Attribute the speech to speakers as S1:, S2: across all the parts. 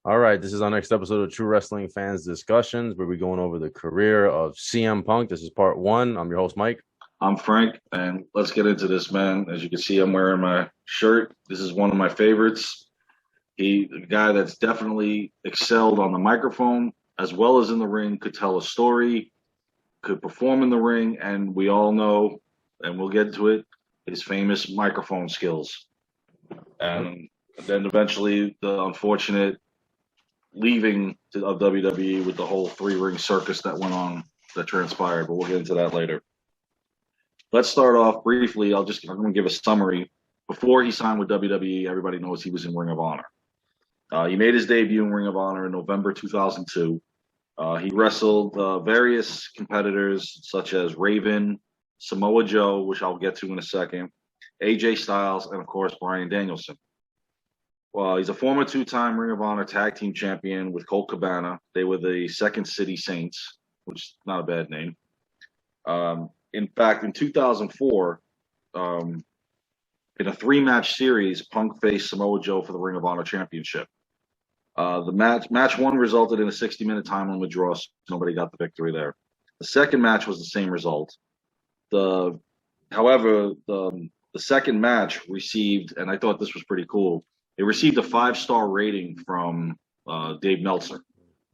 S1: All right, this is our next episode of True Wrestling Fans Discussions, where we're going over the career of CM Punk. This is part one. I'm your host, Mike.
S2: I'm Frank, and let's get into this, man. As you can see, I'm wearing my shirt. This is one of my favorites. He, a guy that's definitely excelled on the microphone as well as in the ring, could tell a story, could perform in the ring, and we all know, and we'll get into it, his famous microphone skills. And then eventually the unfortunate leaving of WWE with the whole three-ring circus that went on, that transpired, but we'll get into that later. Let's start off briefly. I'm going to give a summary. Before he signed with WWE, everybody knows he was in Ring of Honor. He made his debut in Ring of Honor in November 2002. He wrestled various competitors such as Raven, Samoa Joe, which I'll get to in a second, AJ Styles, and of course, Bryan Danielson. Well, he's a former two-time Ring of Honor Tag Team Champion with Colt Cabana. They were the Second City Saints, which is not a bad name. In fact, in 2004, in a three-match series, Punk faced Samoa Joe for the Ring of Honor Championship. The match one resulted in a 60-minute time limit draw, so nobody got the victory there. The second match was the same result. However, the second match received, and I thought this was pretty cool, it received a 5-star rating from Dave Meltzer.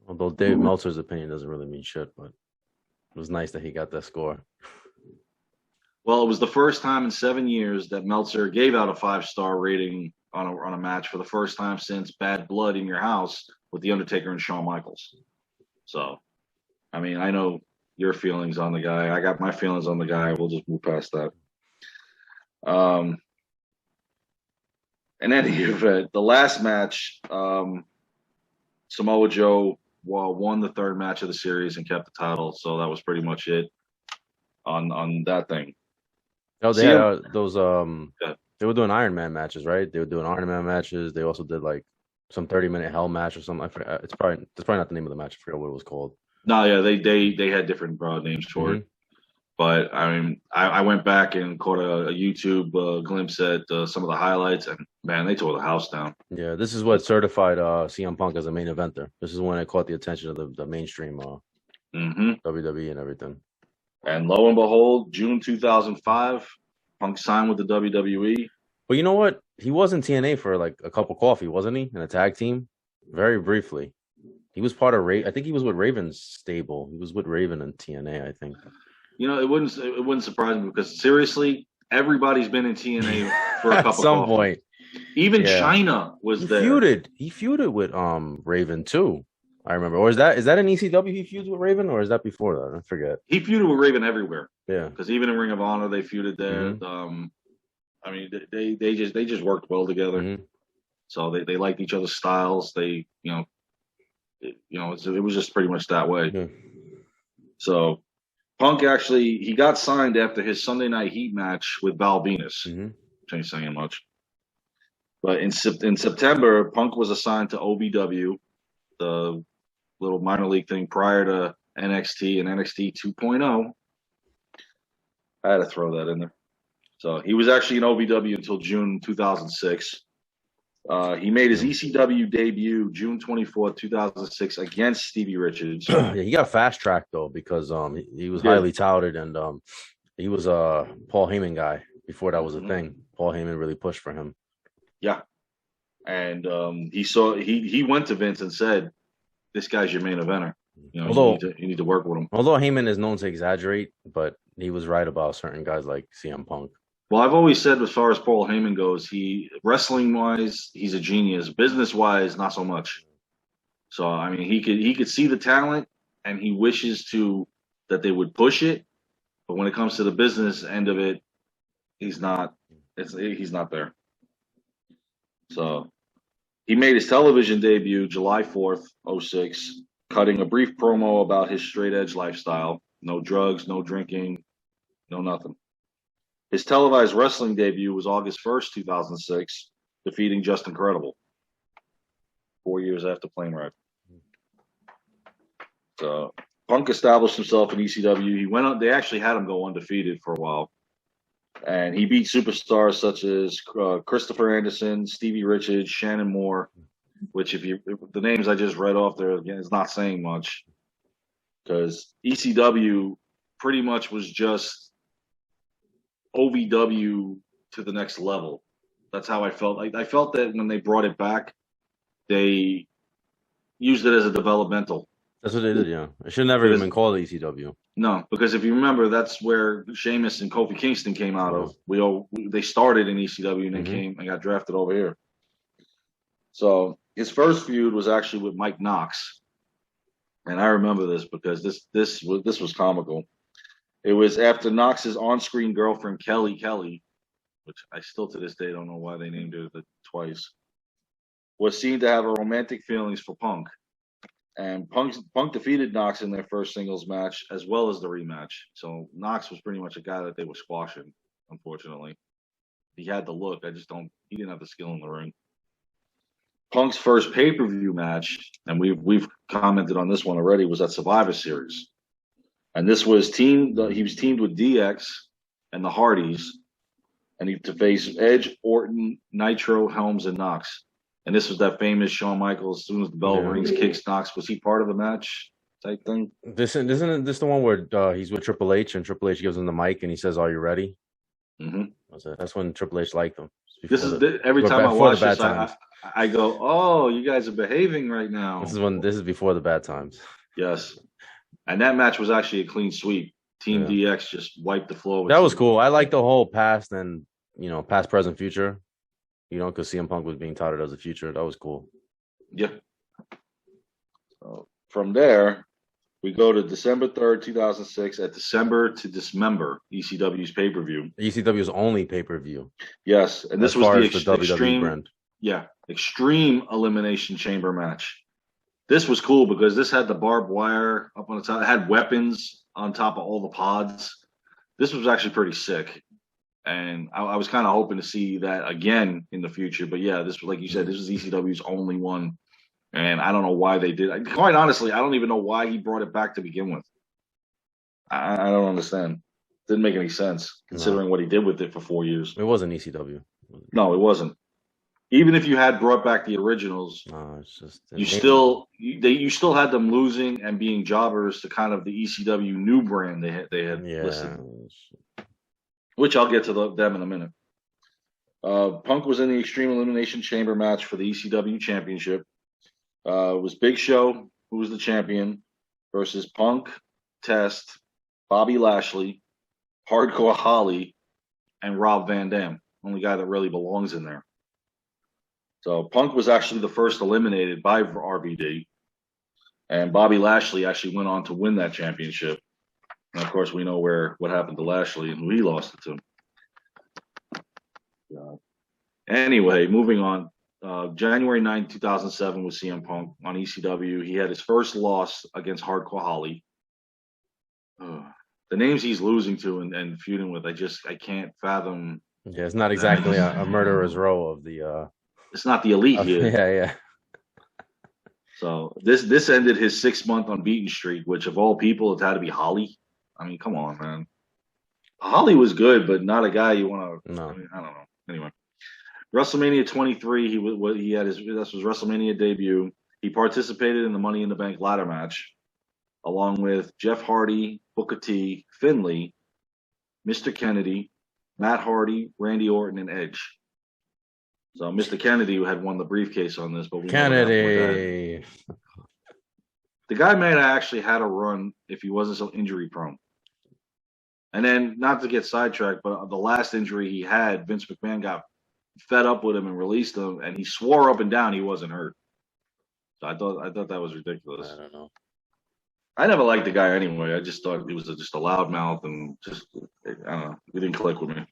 S1: Although Dave Meltzer's opinion doesn't really mean shit, but it was nice that he got that score.
S2: Well, it was the first time in 7 years that Meltzer gave out a 5-star rating on a match for the first time since Bad Blood in Your House with The Undertaker and Shawn Michaels. So, I mean, I know your feelings on the guy. I got my feelings on the guy. We'll just move past that. In any event, the last match, Samoa Joe won the third match of the series and kept the title. So that was pretty much it on that thing.
S1: No, they had those they were doing Iron Man matches, right? They were doing Iron Man matches. They also did like some 30-minute Hell match or something. I forget. That's probably not the name of the match. I forgot what it was called.
S2: No, yeah, they had different names for it. But I mean, I went back and caught a YouTube glimpse at some of the highlights, and man, they tore the house down.
S1: Yeah, this is what certified CM Punk as a main eventer. This is when it caught the attention of the mainstream WWE and everything.
S2: And lo and behold, June 2005, Punk signed with the WWE.
S1: But you know what? He was in TNA for like a cup of coffee, wasn't he? In a tag team, very briefly. He was part of I think he was with Raven's stable. He was with Raven in TNA, I think.
S2: You know, it wouldn't surprise me because seriously, everybody's been in TNA for a cup of coffee. At some point. Even China was there.
S1: He feuded with Raven too. I remember. Or is that an ECW he feuds with Raven, or is that before that? I forget.
S2: He feuded with Raven everywhere.
S1: Yeah.
S2: Because even in Ring of Honor, they feuded there. I mean, they just worked well together. So they liked each other's styles. It was just pretty much that way.
S1: Yeah.
S2: So Punk actually, he got signed after his Sunday Night Heat match with Val Venus. Which ain't saying much. But in September, Punk was assigned to OVW, the little minor league thing prior to NXT and NXT 2.0. I had to throw that in there. So he was actually in OVW until June 2006. He made his ECW debut June 24th, 2006 against Stevie Richards.
S1: Yeah, he got fast tracked though because he was highly touted and he was a Paul Heyman guy before that was a thing. Paul Heyman really pushed for him.
S2: Yeah. And he went to Vince and said, "This guy's your main eventer. You know, you need to work with him."
S1: Although Heyman is known to exaggerate, but he was right about certain guys like CM Punk.
S2: Well, I've always said, as far as Paul Heyman goes, wrestling wise, he's a genius. Business wise, not so much. So I mean, he could see the talent, and he wishes that they would push it. But when it comes to the business end of it, he's not there. So he made his television debut July 4th, 2006, cutting a brief promo about his straight edge lifestyle. No drugs, no drinking, no nothing. His televised wrestling debut was August 1st, 2006, defeating Just Incredible 4 years after Plane Ride. So Punk established himself in ECW. They actually had him go undefeated for a while. And he beat superstars such as Christopher Anderson, Stevie Richards, Shannon Moore. which if the names I just read off there again is not saying much because ECW pretty much was just OVW to the next level. That's how I felt. I felt that when they brought it back, they used it as a developmental.
S1: That's what they did, yeah. It should never even been called ECW.
S2: No, because if you remember, that's where Sheamus and Kofi Kingston came out of. They started in ECW and then came and got drafted over here. So his first feud was actually with Mike Knox, and I remember this because this was comical. It was after Knox's on-screen girlfriend Kelly, which I still to this day don't know why they named her twice, was seen to have romantic feelings for Punk. And Punk defeated Knox in their first singles match as well as the rematch. So Knox was pretty much a guy that they were squashing, unfortunately. He had the look. He didn't have the skill in the ring. Punk's first pay-per-view match, and we've commented on this one already, was at Survivor Series. And this was he was teamed with DX and the Hardys, and to face Edge, Orton, Nitro, Helms, and Knox. And this was that famous Shawn Michaels, as soon as the bell rings, kicks Knox. Was he part of the match type thing?
S1: Isn't this the one where he's with Triple H and Triple H gives him the mic and he says, "Are you ready?" That's when Triple H liked him.
S2: Every time I watch this, I go, "Oh, you guys are behaving right now."
S1: This is before the bad times.
S2: Yes, and that match was actually a clean sweep. Team DX just wiped the floor.
S1: That was cool. I like the whole past and past, present, future. Because CM Punk was being touted as the future. That was cool.
S2: Yeah. So from there, we go to December 3rd, 2006, at December to Dismember, ECW's pay-per-view.
S1: ECW's only pay-per-view.
S2: Yes, and this was the extreme
S1: brand.
S2: Yeah, extreme elimination chamber match. This was cool because this had the barbed wire up on the top. It had weapons on top of all the pods. This was actually pretty sick. And I was kind of hoping to see that again in the future. But yeah, this was, like you said, this was ECW's only one. And I don't know why they did. Quite honestly, I don't even know why he brought it back to begin with. I don't understand. Didn't make any sense considering what he did with it for 4 years.
S1: It wasn't ECW.
S2: No, it wasn't. Even if you had brought back the originals,
S1: it's just
S2: you still had them losing and being jobbers to kind of the ECW new brand they had listed. Which I'll get to them in a minute. Punk was in the Extreme Elimination Chamber match for the ECW Championship. It was Big Show, who was the champion, versus Punk, Test, Bobby Lashley, Hardcore Holly, and Rob Van Dam. Only guy that really belongs in there. So Punk was actually the first eliminated by RVD. And Bobby Lashley actually went on to win that championship. And of course, we know what happened to Lashley and who he lost it to. Anyway, moving on. January 9, 2007 was CM Punk on ECW. He had his first loss against Hardcore Holly. The names he's losing to and feuding with, I can't fathom.
S1: Yeah, it's not exactly a murderer's row of the.
S2: It's not the elite here.
S1: Yeah.
S2: So this ended his 6-month unbeaten streak, which of all people, it had to be Holly. I mean, come on, man. Holly was good, but not a guy you want to.
S1: No.
S2: I don't know. Anyway, WrestleMania 23. He had this was WrestleMania debut. He participated in the Money in the Bank ladder match, along with Jeff Hardy, Booker T, Finlay, Mr. Kennedy, Matt Hardy, Randy Orton, and Edge. So Mr. Kennedy had won the briefcase on this, but
S1: Kennedy.
S2: The guy may have actually had a run if he wasn't so injury prone. And then, not to get sidetracked, but the last injury he had, Vince McMahon got fed up with him and released him, and he swore up and down he wasn't hurt. So I thought that was ridiculous.
S1: I don't know.
S2: I never liked the guy anyway. I just thought he was just a loudmouth and just, I don't know, he didn't click with me.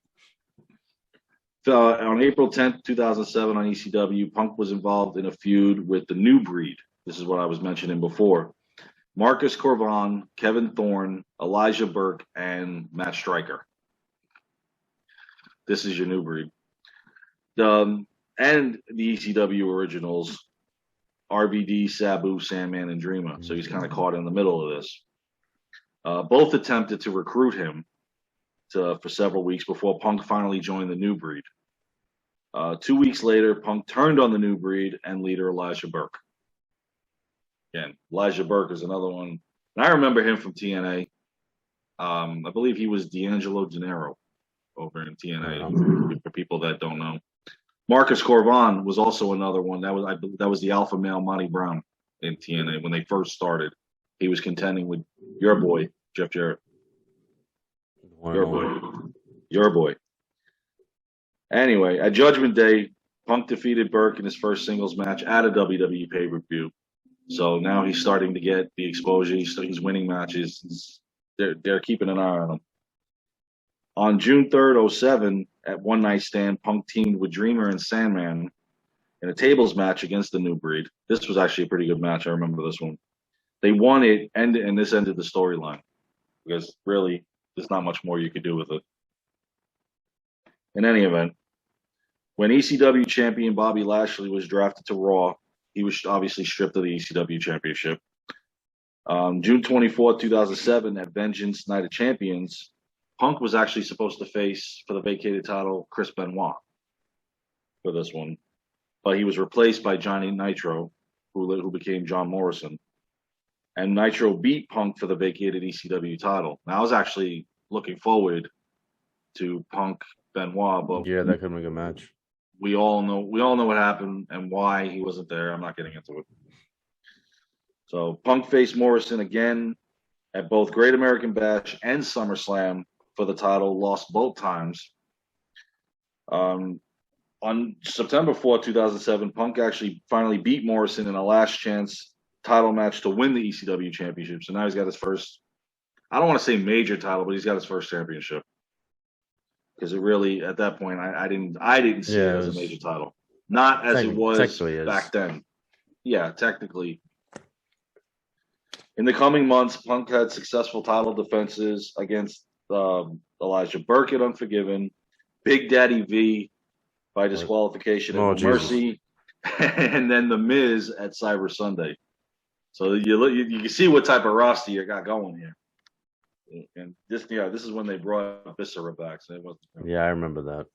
S2: So on April 10th, 2007 on ECW, Punk was involved in a feud with the New Breed. This is what I was mentioning before. Marcus Corvan, Kevin Thorne, Elijah Burke, and Matt Striker. This is your New Breed. And the ECW originals, RVD, Sabu, Sandman, and Dreamer. So he's kind of caught in the middle of this. Both attempted to recruit him for several weeks before Punk finally joined the New Breed. 2 weeks later, Punk turned on the new breed and leader Elijah Burke. Again, Elijah Burke is another one. And I remember him from TNA. I believe he was D'Angelo Gennaro over in TNA, for people that don't know. Marcus Corvan was also another one. That was the alpha male Monty Brown in TNA when they first started. He was contending with your boy, Jeff Jarrett. Your boy. Anyway, at Judgment Day, Punk defeated Burke in his first singles match at a WWE pay-per-view. So now he's starting to get the exposure. He's winning matches. They're keeping an eye on him. On June 3rd, 2007, at One Night Stand, Punk teamed with Dreamer and Sandman in a tables match against the New Breed. This was actually a pretty good match. I remember this one. They won it, and this ended the storyline because really, there's not much more you could do with it. In any event, when ECW champion Bobby Lashley was drafted to Raw, he was obviously stripped of the ECW Championship. June 24th, 2007, at Vengeance Night of Champions, Punk was actually supposed to face, for the vacated title, Chris Benoit for this one. But he was replaced by Johnny Nitro, who became John Morrison. And Nitro beat Punk for the vacated ECW title. Now, I was actually looking forward to Punk Benoit, but
S1: yeah, that could make a match.
S2: We all know what happened and why he wasn't there. I'm not getting into it. So Punk faced Morrison again at both Great American Bash and SummerSlam for the title, lost both times. On September 4th, 2007, Punk actually finally beat Morrison in a last chance title match to win the ECW Championship. So now he's got his first, I don't want to say major title, but he's got his first championship. Because it really, at that point, I didn't see it as a major title. Not as it was back then. Yeah, technically. In the coming months, Punk had successful title defenses against Elijah Burke at Unforgiven, Big Daddy V by disqualification at Mercy, and then The Miz at Cyber Sunday. So you can see what type of roster you got going here. And this is when they brought Viscera back. So it wasn't.
S1: Yeah, I remember that.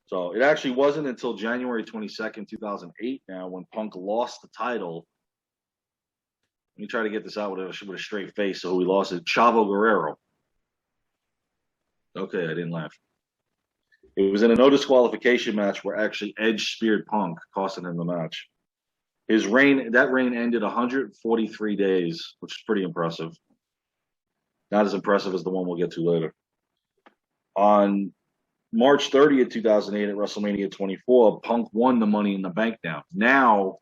S2: So it actually wasn't until January 22nd, 2008 now when Punk lost the title. Let me try to get this out with a straight face. So we lost it. Chavo Guerrero. Okay, I didn't laugh. It was in a no disqualification match where actually Edge speared Punk, costing him the match. That reign ended 143 days, which is pretty impressive. Not as impressive as the one we'll get to later. On March 30th, 2008 at WrestleMania 24, Punk won the Money in the Bank now. Now,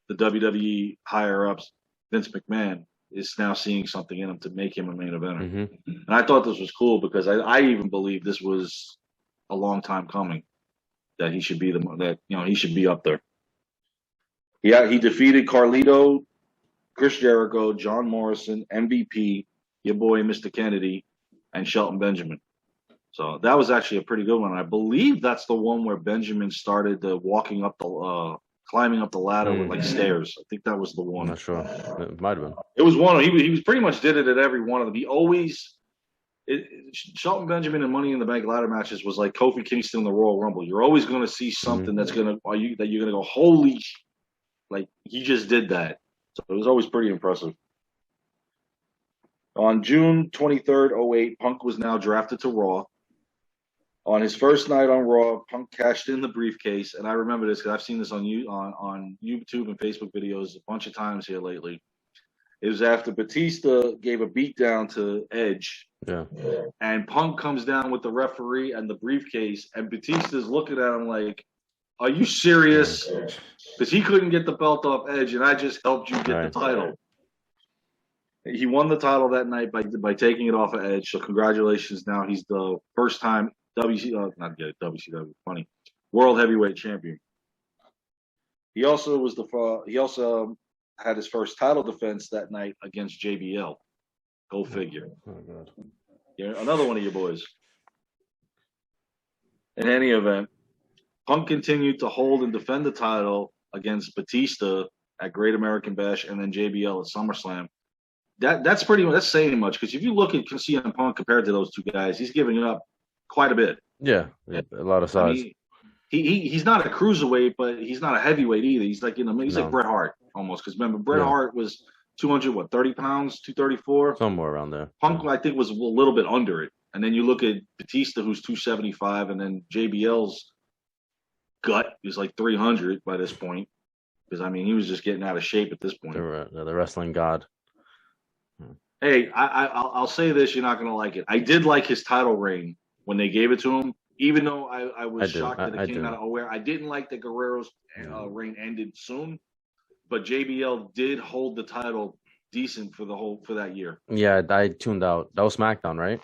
S2: the WWE higher-ups, Vince McMahon, is now seeing something in him to make him a main eventer. Mm-hmm. And I thought this was cool because I even believe this was a long time coming, that he should be he should be up there. Yeah, he defeated Carlito, Chris Jericho, John Morrison, MVP, your boy Mr. Kennedy, and Shelton Benjamin. So that was actually a pretty good one. I believe that's the one where Benjamin started climbing up the ladder with like stairs. I think that was the one.
S1: I'm not sure. It might have been.
S2: It was one. He was pretty much did it at every one of them. He always Shelton Benjamin and Money in the Bank ladder matches was like Kofi Kingston in the Royal Rumble. You're always going to see something that you're going to go, holy, like he just did that. So it was always pretty impressive. On June 23rd, 2008, Punk was now drafted to Raw. On his first night on Raw, Punk cashed in the briefcase, and I remember this because I've seen this on YouTube and Facebook videos a bunch of times here lately. It was after Batista gave a beatdown to Edge, and Punk comes down with the referee and the briefcase, and Batista's looking at him like, "Are you serious?" Because he couldn't get the belt off Edge, and I just helped you get the title. He won the title that night by taking it off of Edge. So congratulations! Now he's the first time WCW, World Heavyweight Champion. He also had his first title defense that night against JBL. Go figure. Oh God. Yeah, another one of your boys. In any event, Punk continued to hold and defend the title against Batista at Great American Bash and then JBL at SummerSlam. That's saying much because if you look at CM Punk compared to those two guys, he's giving up quite a bit.
S1: Yeah, a lot of
S2: I
S1: size.
S2: mean, he's not a cruiserweight, but he's not a heavyweight either. He's like he's like
S1: No,
S2: Bret Hart almost. Because remember, Bret
S1: yeah,
S2: Hart was 230 pounds, 234.
S1: somewhere around there.
S2: Punk, I think, was a little bit under it. And then you look at Batista, who's 275, and then JBL's gut is like 300 by this point. Because I mean, he was just getting out of shape at this point.
S1: The wrestling god.
S2: Hey, I'll say this: you're not gonna like it. I did like his title reign when they gave it to him, even though I was shocked that it came out of nowhere. I didn't like that Guerrero's reign ended soon, but JBL did hold the title decent for that year.
S1: Yeah, I tuned out. That was SmackDown, right?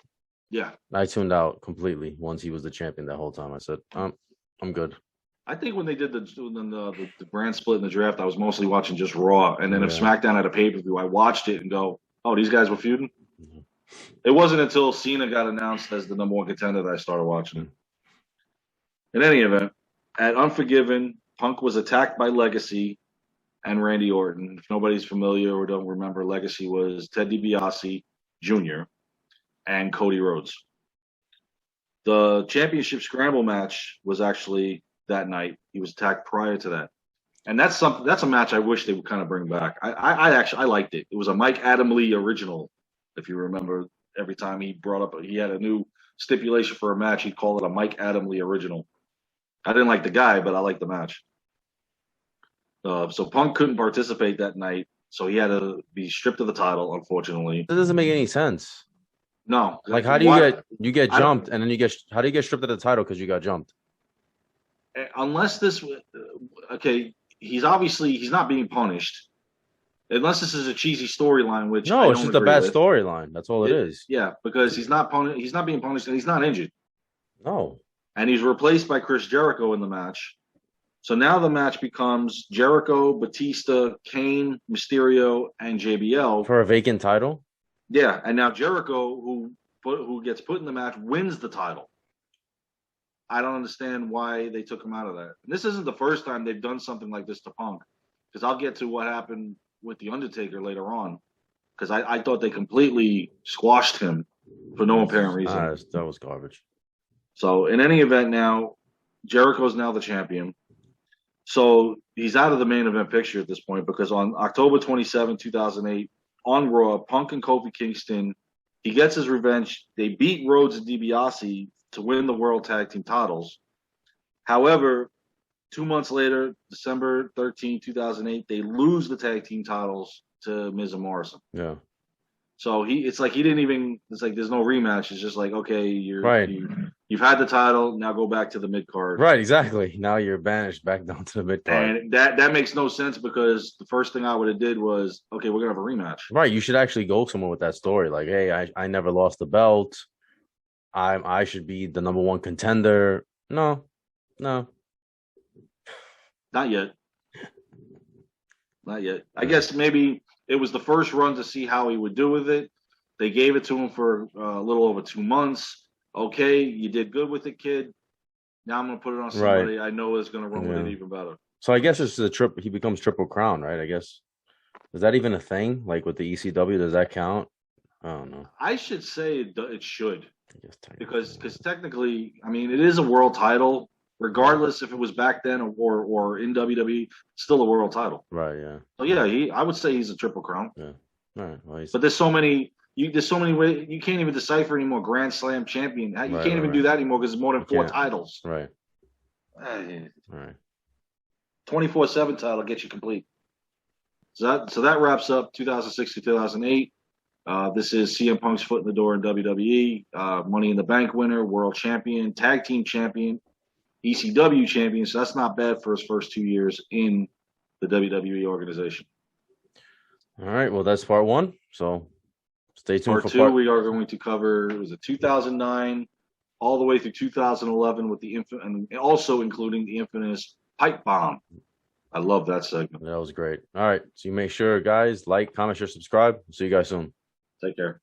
S2: Yeah,
S1: I tuned out completely once he was the champion that whole time. I said, I'm good.
S2: I think when they did the brand split in the draft, I was mostly watching just Raw, and then if SmackDown had a pay per view, I watched it and go, "Oh, these guys were feuding." Mm-hmm. It wasn't until Cena got announced as the number one contender that I started watching it. In any event, at Unforgiven, Punk was attacked by Legacy and Randy Orton. If nobody's familiar or don't remember, Legacy was Ted DiBiase Jr. and Cody Rhodes. The championship scramble match was actually that night. He was attacked prior to that. And that's a match I wish they would kind of bring back. I liked it. It was a Mike Adamle original, if you remember. Every time he brought up, he had a new stipulation for a match, he'd call it a Mike Adamle original. I didn't like the guy, but I liked the match. So Punk couldn't participate that night, so he had to be stripped of the title, unfortunately.
S1: That doesn't make any sense.
S2: No.
S1: Like, how do you get jumped, and then how do you get stripped of the title because you got jumped?
S2: Unless he's not being punished. Unless this is a cheesy storyline, which
S1: no, it's just a bad storyline. That's all it is.
S2: Yeah, because he's not being punished, and he's not injured.
S1: No,
S2: and he's replaced by Chris Jericho in the match. So now the match becomes Jericho, Batista, Kane, Mysterio, and JBL
S1: for a vacant title.
S2: Yeah, and now Jericho, who gets put in the match, wins the title. I don't understand why they took him out of that. And this isn't the first time they've done something like this to Punk, because I'll get to what happened with The Undertaker later on, because I thought they completely squashed him for no apparent reason.
S1: That was garbage.
S2: So in any event now, Jericho's now the champion. So he's out of the main event picture at this point, because on October 27, 2008, on Raw, Punk and Kofi Kingston, he gets his revenge. They beat Rhodes and DiBiase to win the World Tag Team titles. However, 2 months later, December 13, 2008, they lose the tag team titles to Miz and Morrison.
S1: Yeah.
S2: So it's like there's no rematch. It's just like, okay, you've had the title, now go back to the mid card.
S1: Right, exactly. Now you're banished back down to the mid card.
S2: And that makes no sense, because the first thing I would have did was, okay, we're gonna have a rematch.
S1: Right. You should actually go somewhere with that story. Like, hey, I never lost the belt. I should be the number one contender. No. Not
S2: yet. I guess maybe it was the first run to see how he would do with it. They gave it to him for a little over 2 months. Okay, you did good with it, kid. Now I'm going to put it on somebody I know is going to run with it even better.
S1: So I guess it's he becomes Triple Crown, right? I guess. Is that even a thing? Like with the ECW, does that count? I don't know.
S2: I should say it should. Because technically, I mean, it is a world title. Regardless if it was back then or in WWE, still a world title.
S1: Right, yeah.
S2: So yeah, I would say he's a Triple Crown.
S1: Yeah. All right. Well,
S2: but there's so many ways you can't even decipher anymore. Grand Slam champion. You can't even do that anymore because it's more than 4 titles.
S1: Right.
S2: All right. 24/7 title gets you complete. So that wraps up 2006 to 2008. This is CM Punk's foot in the door in WWE. Money in the Bank winner, world champion, tag team champion, ECW champion. So that's not bad for his first 2 years in the WWE organization.
S1: All right. Well, that's part 1. So stay tuned
S2: for part 2. We are going to cover 2009 all the way through 2011 with and also including the infamous pipe bomb. I love that segment.
S1: That was great. All right. So you make sure, guys, like, comment, share, subscribe. See you guys soon.
S2: Take care.